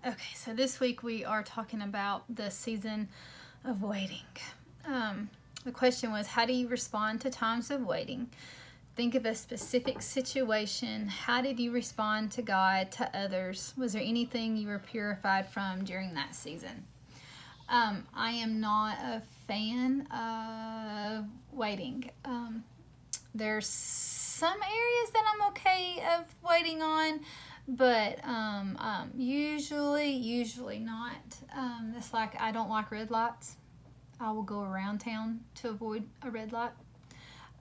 Okay, so this week we are talking about the season of waiting. The question was, how do you respond to times of waiting? Think of a specific situation. How did you respond to God, to others? Was there anything you were purified from during that season? I am not a fan of waiting. There's some areas that I'm okay of waiting on, but usually not. It's like I don't like red lights. I will go around town to avoid a red light.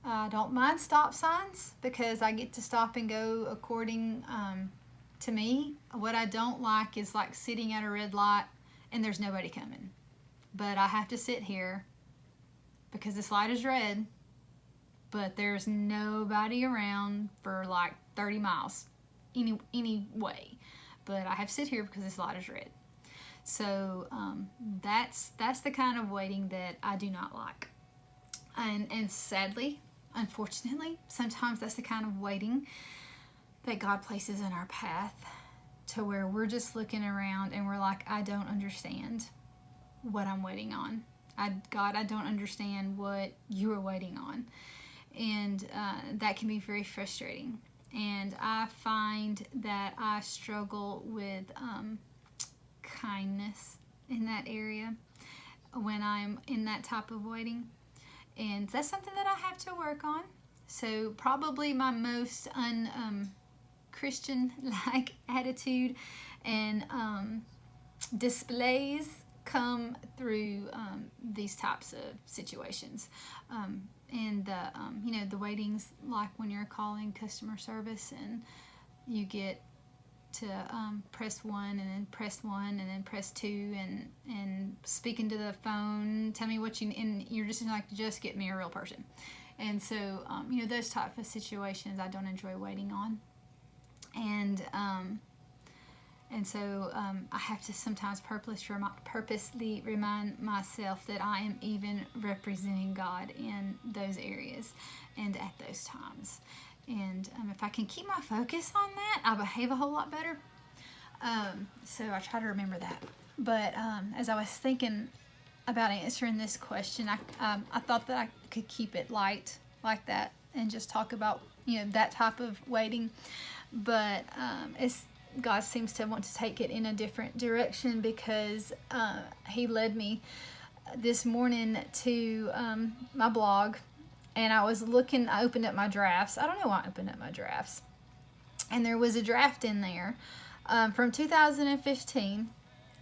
I don't mind stop signs because I get to stop and go according to me. What I don't like is like sitting at a red light and there's nobody coming. But I have to sit here because this light is red, but there's nobody around for like 30 miles any way. But I have to sit here because this light is red. So that's the kind of waiting that I do not like. And sadly, unfortunately, sometimes that's the kind of waiting that God places in our path, to where we're just looking around and we're like, I don't understand what I'm waiting on. God, I don't understand what you are waiting on. And that can be very frustrating. And I find that I struggle with kindness in that area when I'm in that type of waiting. And that's something that I have to work on. So probably my most Christian like attitude and displays come through these types of situations. And the waitings, like when you're calling customer service and you get to press 1 and then press 1 and then press 2 and speaking to the phone, tell me what you, and you're just like, just get me a real person. And so those type of situations I don't enjoy waiting on. And so I have to sometimes purposely remind myself that I am even representing God in those areas and at those times. And if I can keep my focus on that, I behave a whole lot better. So I try to remember that. But as I was thinking about answering this question, I thought that I could keep it light like that and just talk about that type of waiting. But God seems to want to take it in a different direction, because He led me this morning to my blog. And I opened up my drafts. I don't know why I opened up my drafts. And there was a draft in there from 2015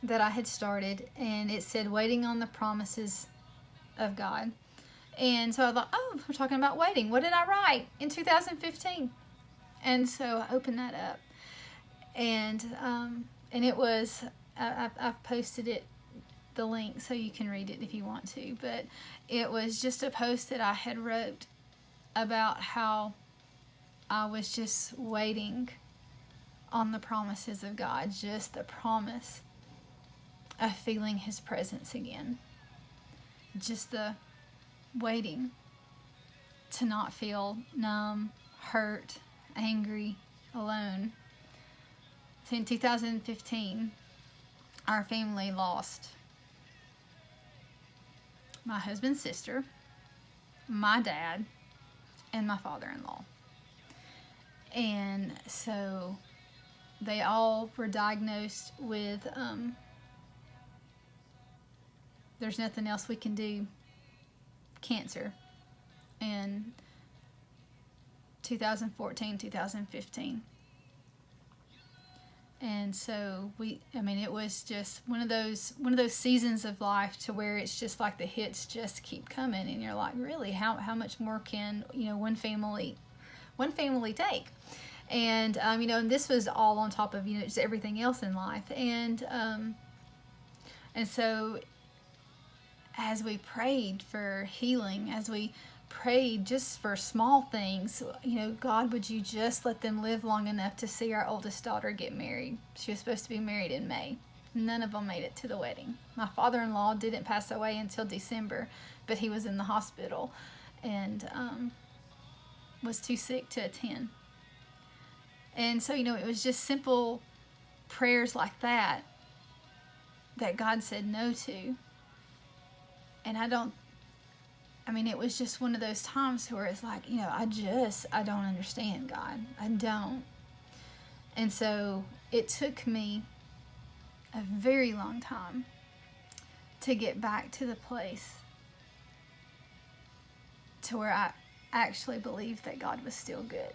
that I had started. And it said, waiting on the promises of God. And so I thought, oh, we're talking about waiting. What did I write in 2015? And so I opened that up. And it was, I've posted it, the link, so you can read it if you want to, but it was just a post that I had wrote about how I was just waiting on the promises of God, just the promise of feeling His presence again, just the waiting to not feel numb, hurt, angry, alone. So in 2015, our family lost my husband's sister, my dad, and my father-in-law. And so they all were diagnosed with, there's nothing else we can do, cancer, in 2014, 2015. And so it was just one of those seasons of life to where it's just like the hits just keep coming, and you're like, really, how much more can one family take? And and this was all on top of just everything else in life. And so as we prayed for healing, as we prayed just for small things, God, would you just let them live long enough to see our oldest daughter get married? She was supposed to be married in May. None of them made it to the wedding. My father-in-law didn't pass away until December, but he was in the hospital and was too sick to attend. And so, it was just simple prayers like that that God said no to. And it was just one of those times where it's like, I don't understand, God. I don't. And so it took me a very long time to get back to the place to where I actually believed that God was still good.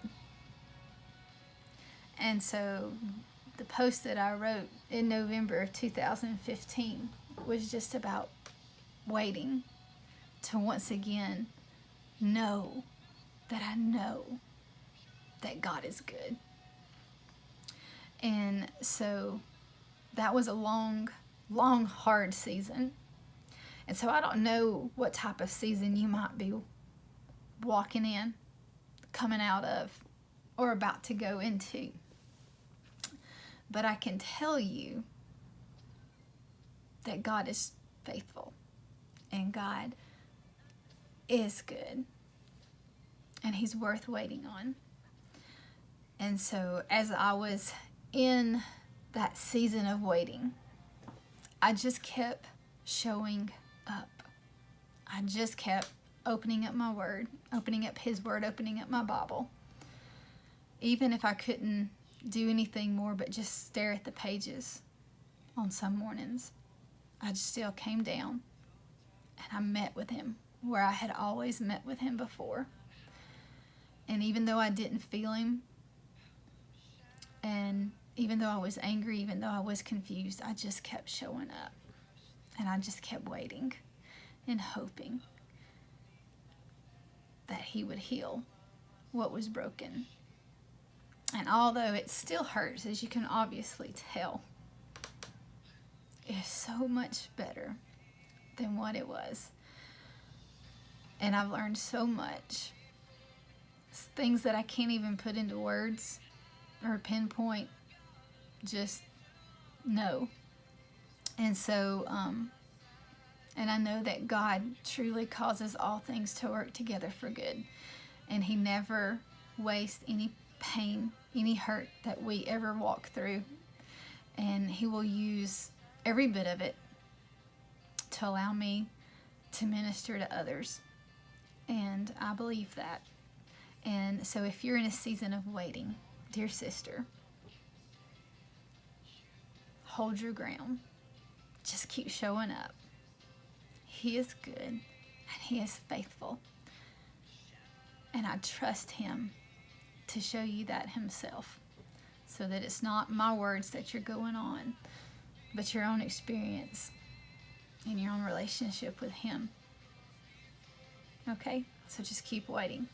And so the post that I wrote in November of 2015 was just about waiting to once again know that I know that God is good. And so that was a long, long, hard season. And so I don't know what type of season you might be walking in, coming out of, or about to go into. But I can tell you that God is faithful and God is good and He's worth waiting on. And so as I was in that season of waiting, I just kept showing up. I just kept opening up my word, opening up His word, opening up my Bible. Even if I couldn't do anything more but just stare at the pages on some mornings, I just still came down and I met with Him where I had always met with Him before. And even though I didn't feel Him, and even though I was angry, even though I was confused, I just kept showing up. And I just kept waiting and hoping that He would heal what was broken. And although it still hurts, as you can obviously tell, it's so much better than what it was. And I've learned so much. It's things that I can't even put into words or pinpoint, just know. And so, and I know that God truly causes all things to work together for good. And He never wastes any pain, any hurt that we ever walk through. And He will use every bit of it to allow me to minister to others. And I believe that. And so if you're in a season of waiting, dear sister, hold your ground. Just keep showing up. He is good and He is faithful. And I trust Him to show you that Himself, so that it's not my words that you're going on, but your own experience and your own relationship with Him. Okay? So just keep waiting.